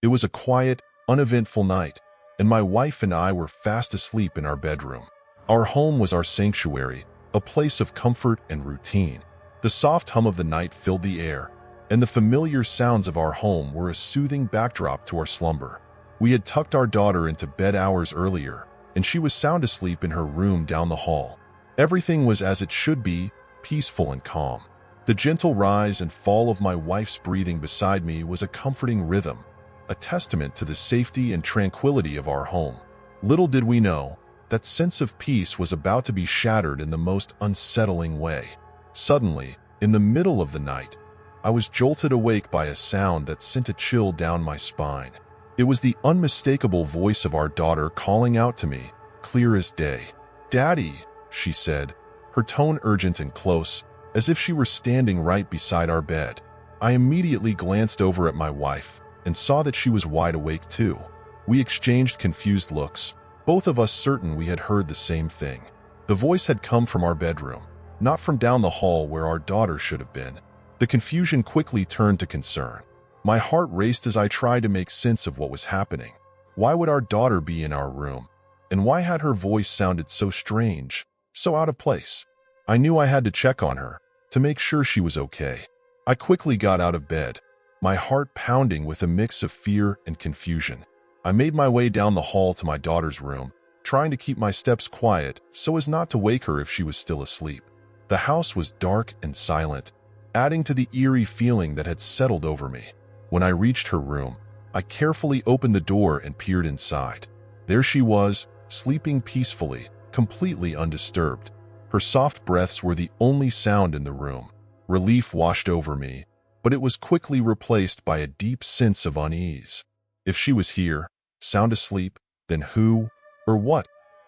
It was a quiet, uneventful night, and my wife and I were fast asleep in our bedroom. Our home was our sanctuary, a place of comfort and routine. The soft hum of the night filled the air, and the familiar sounds of our home were a soothing backdrop to our slumber. We had tucked our daughter into bed hours earlier, and she was sound asleep in her room down the hall. Everything was as it should be, peaceful and calm. The gentle rise and fall of my wife's breathing beside me was a comforting rhythm, a testament to the safety and tranquility of our home. Little did we know, that sense of peace was about to be shattered in the most unsettling way. Suddenly, in the middle of the night, I was jolted awake by a sound that sent a chill down my spine. It was the unmistakable voice of our daughter calling out to me, clear as day. "Daddy," she said, her tone urgent and close, as if she were standing right beside our bed. I immediately glanced over at my wife and saw that she was wide awake too. We exchanged confused looks, both of us certain we had heard the same thing. The voice had come from our bedroom, not from down the hall where our daughter should have been. The confusion quickly turned to concern. My heart raced as I tried to make sense of what was happening. Why would our daughter be in our room? And why had her voice sounded so strange, so out of place? I knew I had to check on her, to make sure she was okay. I quickly got out of bed, my heart pounding with a mix of fear and confusion. I made my way down the hall to my daughter's room, trying to keep my steps quiet so as not to wake her if she was still asleep. The house was dark and silent, adding to the eerie feeling that had settled over me. When I reached her room, I carefully opened the door and peered inside. There she was, sleeping peacefully, completely undisturbed. Her soft breaths were the only sound in the room. Relief washed over me, but it was quickly replaced by a deep sense of unease. If she was here, sound asleep, then who, or what,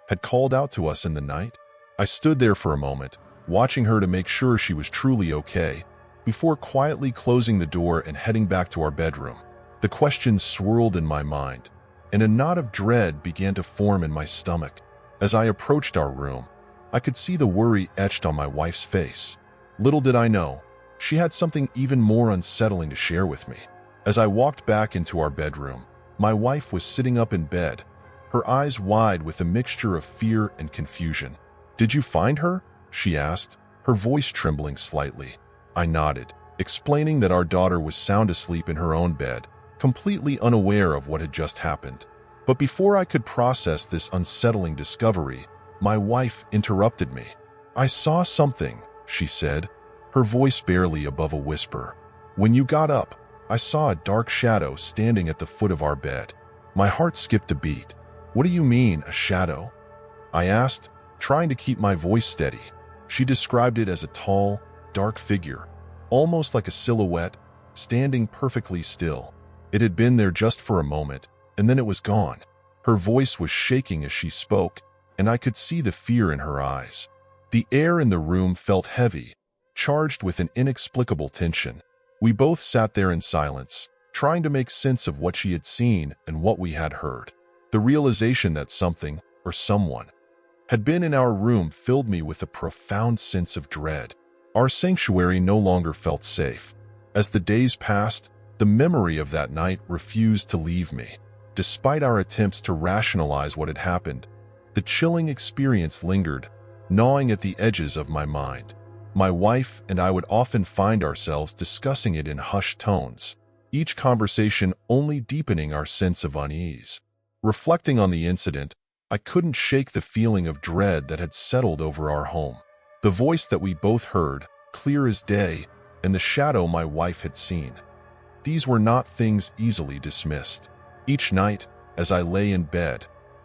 had called out to us in the night? I stood there for a moment, watching her to make sure she was truly okay, before quietly closing the door and heading back to our bedroom. The questions swirled in my mind, and a knot of dread began to form in my stomach. As I approached our room, I could see the worry etched on my wife's face. Little did I know, she had something even more unsettling to share with me. As I walked back into our bedroom, my wife was sitting up in bed, her eyes wide with a mixture of fear and confusion. "Did you find her?" she asked, her voice trembling slightly. I nodded, explaining that our daughter was sound asleep in her own bed, completely unaware of what had just happened. But before I could process this unsettling discovery, my wife interrupted me. "I saw something," she said, her voice barely above a whisper. "When you got up, I saw a dark shadow standing at the foot of our bed." My heart skipped a beat. "What do you mean, a shadow?" I asked, trying to keep my voice steady. She described it as a tall, dark figure, almost like a silhouette, standing perfectly still. It had been there just for a moment, and then it was gone. Her voice was shaking as she spoke, and I could see the fear in her eyes. The air in the room felt heavy, charged with an inexplicable tension. We both sat there in silence, trying to make sense of what she had seen and what we had heard. The realization that something, or someone, had been in our room filled me with a profound sense of dread. Our sanctuary no longer felt safe. As the days passed, the memory of that night refused to leave me. Despite our attempts to rationalize what had happened, the chilling experience lingered, gnawing at the edges of my mind. My wife and I would often find ourselves discussing it in hushed tones, each conversation only deepening our sense of unease. Reflecting on the incident, I couldn't shake the feeling of dread that had settled over our home. The voice that we both heard, clear as day, and the shadow my wife had seen. These were not things easily dismissed. Each night, as I lay in bed,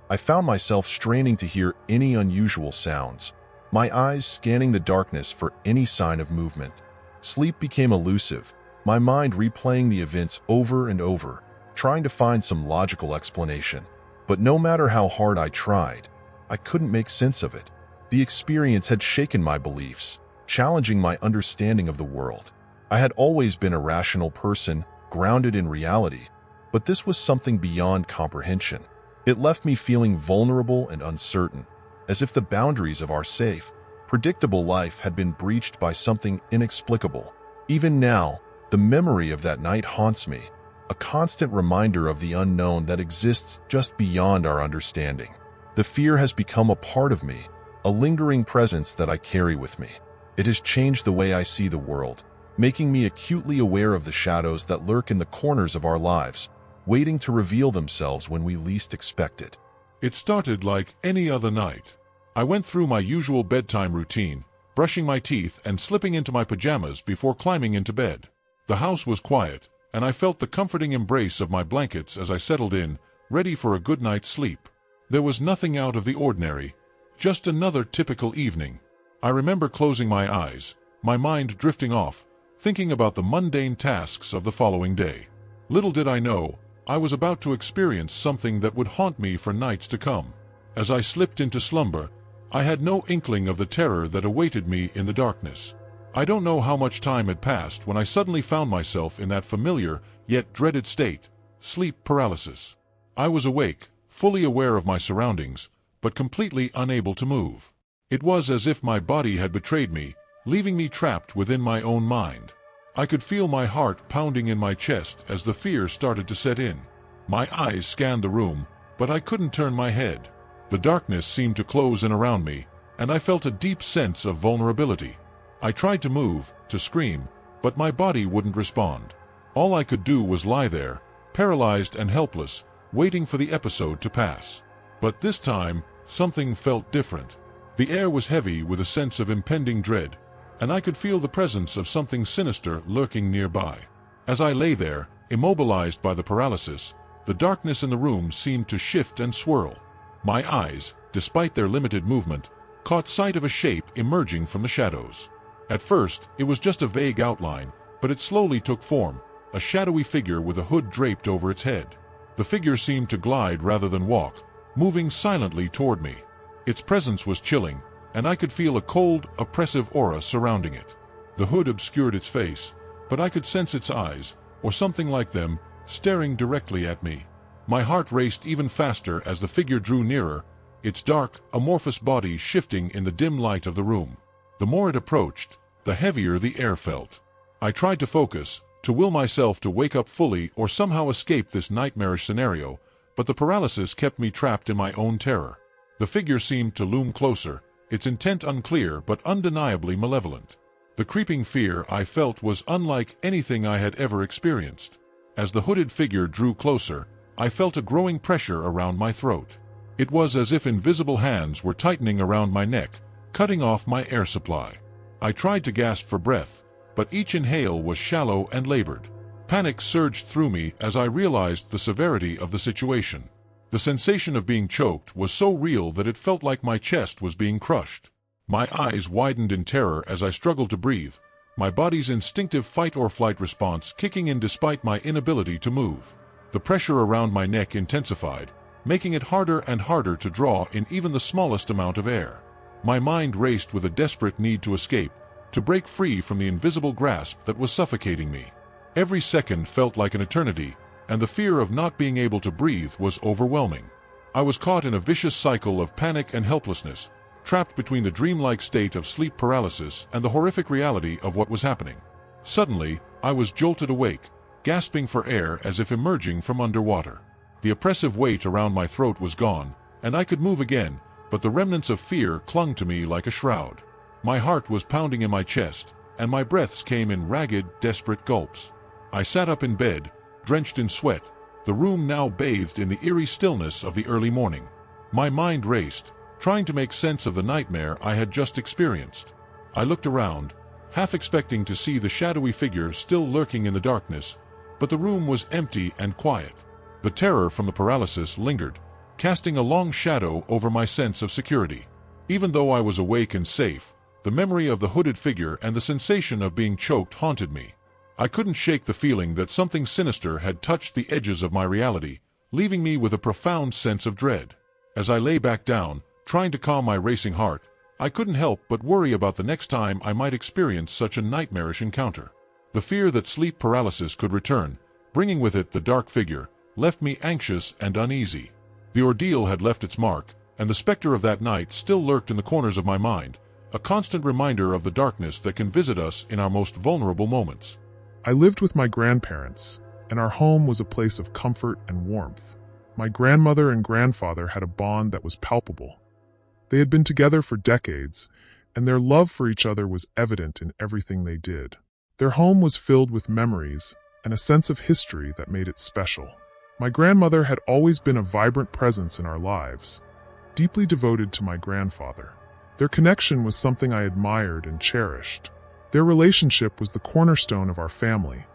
I found myself straining to hear any unusual sounds, my eyes scanning the darkness for any sign of movement. Sleep became elusive, my mind replaying the events over and over, trying to find some logical explanation. But no matter how hard I tried, I couldn't make sense of it. The experience had shaken my beliefs, challenging my understanding of the world. I had always been a rational person, grounded in reality, but this was something beyond comprehension. It left me feeling vulnerable and uncertain, as if the boundaries of our safe, predictable life had been breached by something inexplicable. Even now, the memory of that night haunts me, a constant reminder of the unknown that exists just beyond our understanding. The fear has become a part of me, a lingering presence that I carry with me. It has changed the way I see the world, making me acutely aware of the shadows that lurk in the corners of our lives, waiting to reveal themselves when we least expect it. It started like any other night. I went through my usual bedtime routine, brushing my teeth and slipping into my pajamas before climbing into bed. The house was quiet, and I felt the comforting embrace of my blankets as I settled in, ready for a good night's sleep. There was nothing out of the ordinary, just another typical evening. I remember closing my eyes, my mind drifting off, thinking about the mundane tasks of the following day. Little did I know, I was about to experience something that would haunt me for nights to come. As I slipped into slumber, I had no inkling of the terror that awaited me in the darkness. I don't know how much time had passed when I suddenly found myself in that familiar, yet dreaded state, sleep paralysis. I was awake, fully aware of my surroundings, but completely unable to move. It was as if my body had betrayed me, leaving me trapped within my own mind. I could feel my heart pounding in my chest as the fear started to set in. My eyes scanned the room, but I couldn't turn my head. The darkness seemed to close in around me, and I felt a deep sense of vulnerability. I tried to move, to scream, but my body wouldn't respond. All I could do was lie there, paralyzed and helpless, waiting for the episode to pass. But this time, something felt different. The air was heavy with a sense of impending dread, and I could feel the presence of something sinister lurking nearby. As I lay there, immobilized by the paralysis, the darkness in the room seemed to shift and swirl. My eyes, despite their limited movement, caught sight of a shape emerging from the shadows. At first, it was just a vague outline, but it slowly took form, a shadowy figure with a hood draped over its head. The figure seemed to glide rather than walk, moving silently toward me. Its presence was chilling, and I could feel a cold, oppressive aura surrounding it. The hood obscured its face, but I could sense its eyes, or something like them, staring directly at me. My heart raced even faster as the figure drew nearer, its dark, amorphous body shifting in the dim light of the room. The more it approached, the heavier the air felt. I tried to focus, to will myself to wake up fully or somehow escape this nightmarish scenario, but the paralysis kept me trapped in my own terror. The figure seemed to loom closer, its intent unclear but undeniably malevolent. The creeping fear I felt was unlike anything I had ever experienced. As the hooded figure drew closer, I felt a growing pressure around my throat. It was as if invisible hands were tightening around my neck, cutting off my air supply. I tried to gasp for breath, but each inhale was shallow and labored. Panic surged through me as I realized the severity of the situation. The sensation of being choked was so real that it felt like my chest was being crushed. My eyes widened in terror as I struggled to breathe, my body's instinctive fight-or-flight response kicking in despite my inability to move. The pressure around my neck intensified, making it harder and harder to draw in even the smallest amount of air. My mind raced with a desperate need to escape, to break free from the invisible grasp that was suffocating me. Every second felt like an eternity, and the fear of not being able to breathe was overwhelming. I was caught in a vicious cycle of panic and helplessness, trapped between the dreamlike state of sleep paralysis and the horrific reality of what was happening. Suddenly, I was jolted awake, gasping for air as if emerging from underwater. The oppressive weight around my throat was gone, and I could move again, but the remnants of fear clung to me like a shroud. My heart was pounding in my chest, and my breaths came in ragged, desperate gulps. I sat up in bed, drenched in sweat, the room now bathed in the eerie stillness of the early morning. My mind raced, trying to make sense of the nightmare I had just experienced. I looked around, half expecting to see the shadowy figure still lurking in the darkness, but the room was empty and quiet. The terror from the paralysis lingered, casting a long shadow over my sense of security. Even though I was awake and safe, the memory of the hooded figure and the sensation of being choked haunted me. I couldn't shake the feeling that something sinister had touched the edges of my reality, leaving me with a profound sense of dread. As I lay back down, trying to calm my racing heart, I couldn't help but worry about the next time I might experience such a nightmarish encounter. The fear that sleep paralysis could return, bringing with it the dark figure, left me anxious and uneasy. The ordeal had left its mark, and the specter of that night still lurked in the corners of my mind, a constant reminder of the darkness that can visit us in our most vulnerable moments. I lived with my grandparents, and our home was a place of comfort and warmth. My grandmother and grandfather had a bond that was palpable. They had been together for decades, and their love for each other was evident in everything they did. Their home was filled with memories and a sense of history that made it special. My grandmother had always been a vibrant presence in our lives, deeply devoted to my grandfather. Their connection was something I admired and cherished. Their relationship was the cornerstone of our family,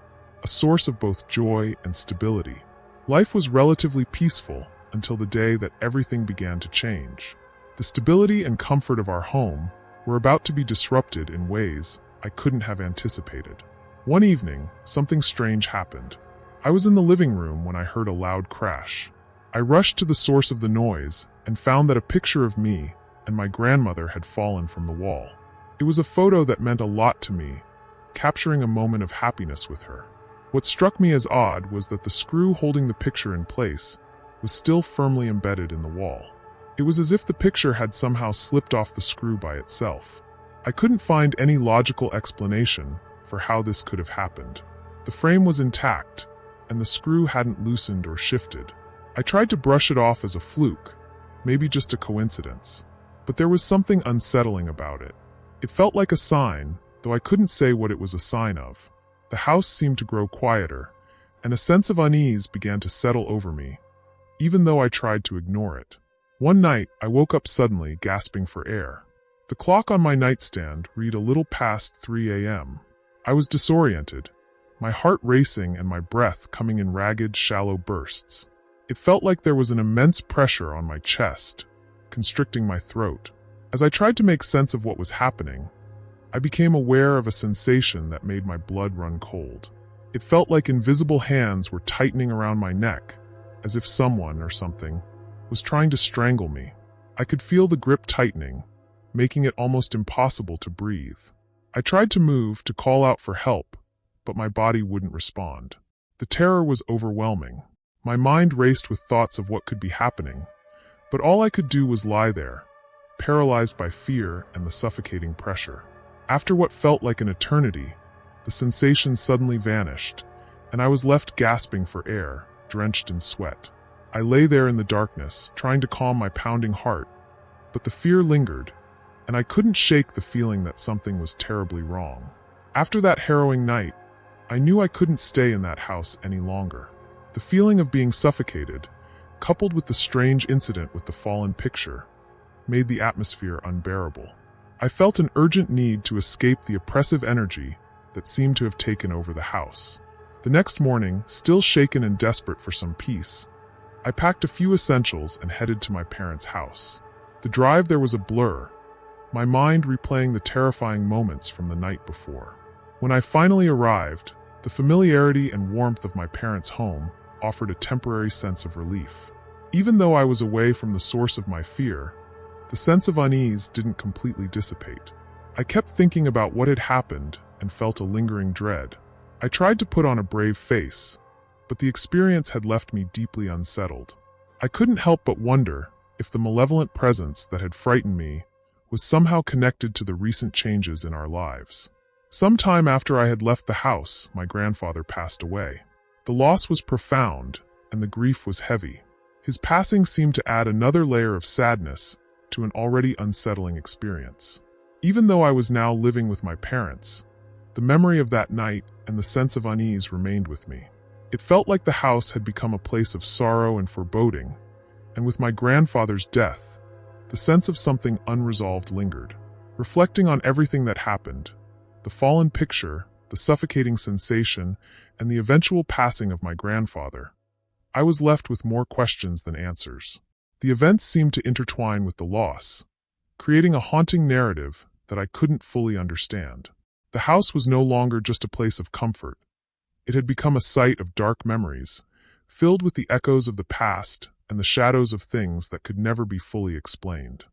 a source of both joy and stability. Life was relatively peaceful until the day that everything began to change. The stability and comfort of our home were about to be disrupted in ways I couldn't have anticipated. One evening, something strange happened. I was in the living room when I heard a loud crash. I rushed to the source of the noise and found that a picture of me and my grandmother had fallen from the wall. It was a photo that meant a lot to me, capturing a moment of happiness with her. What struck me as odd was that the screw holding the picture in place was still firmly embedded in the wall. It was as if the picture had somehow slipped off the screw by itself. I couldn't find any logical explanation for how this could have happened. The frame was intact, and the screw hadn't loosened or shifted. I tried to brush it off as a fluke, maybe just a coincidence. But there was something unsettling about it. It felt like a sign, though I couldn't say what it was a sign of. The house seemed to grow quieter, and a sense of unease began to settle over me, even though I tried to ignore it. One night, I woke up suddenly, gasping for air. The clock on my nightstand read a little past 3 a.m. I was disoriented, my heart racing and my breath coming in ragged, shallow bursts. It felt like there was an immense pressure on my chest, constricting my throat. As I tried to make sense of what was happening, I became aware of a sensation that made my blood run cold. It felt like invisible hands were tightening around my neck, as if someone or something was trying to strangle me. I could feel the grip tightening, making it almost impossible to breathe. I tried to move, to call out for help, but my body wouldn't respond. The terror was overwhelming. My mind raced with thoughts of what could be happening, but all I could do was lie there, paralyzed by fear and the suffocating pressure. After what felt like an eternity, the sensation suddenly vanished, and I was left gasping for air, drenched in sweat. I lay there in the darkness, trying to calm my pounding heart, but the fear lingered, and I couldn't shake the feeling that something was terribly wrong. After that harrowing night, I knew I couldn't stay in that house any longer. The feeling of being suffocated, coupled with the strange incident with the fallen picture, made the atmosphere unbearable. I felt an urgent need to escape the oppressive energy that seemed to have taken over the house. The next morning, still shaken and desperate for some peace, I packed a few essentials and headed to my parents' house. The drive there was a blur, my mind replaying the terrifying moments from the night before. When I finally arrived, the familiarity and warmth of my parents' home offered a temporary sense of relief. Even though I was away from the source of my fear, the sense of unease didn't completely dissipate. I kept thinking about what had happened and felt a lingering dread. I tried to put on a brave face, but the experience had left me deeply unsettled. I couldn't help but wonder if the malevolent presence that had frightened me was somehow connected to the recent changes in our lives. Sometime after I had left the house, my grandfather passed away. The loss was profound, and the grief was heavy. His passing seemed to add another layer of sadness to an already unsettling experience. Even though I was now living with my parents, the memory of that night and the sense of unease remained with me. It felt like the house had become a place of sorrow and foreboding, and with my grandfather's death, the sense of something unresolved lingered. Reflecting on everything that happened, the fallen picture, the suffocating sensation, and the eventual passing of my grandfather, I was left with more questions than answers. The events seemed to intertwine with the loss, creating a haunting narrative that I couldn't fully understand. The house was no longer just a place of comfort. It had become a site of dark memories, filled with the echoes of the past and the shadows of things that could never be fully explained.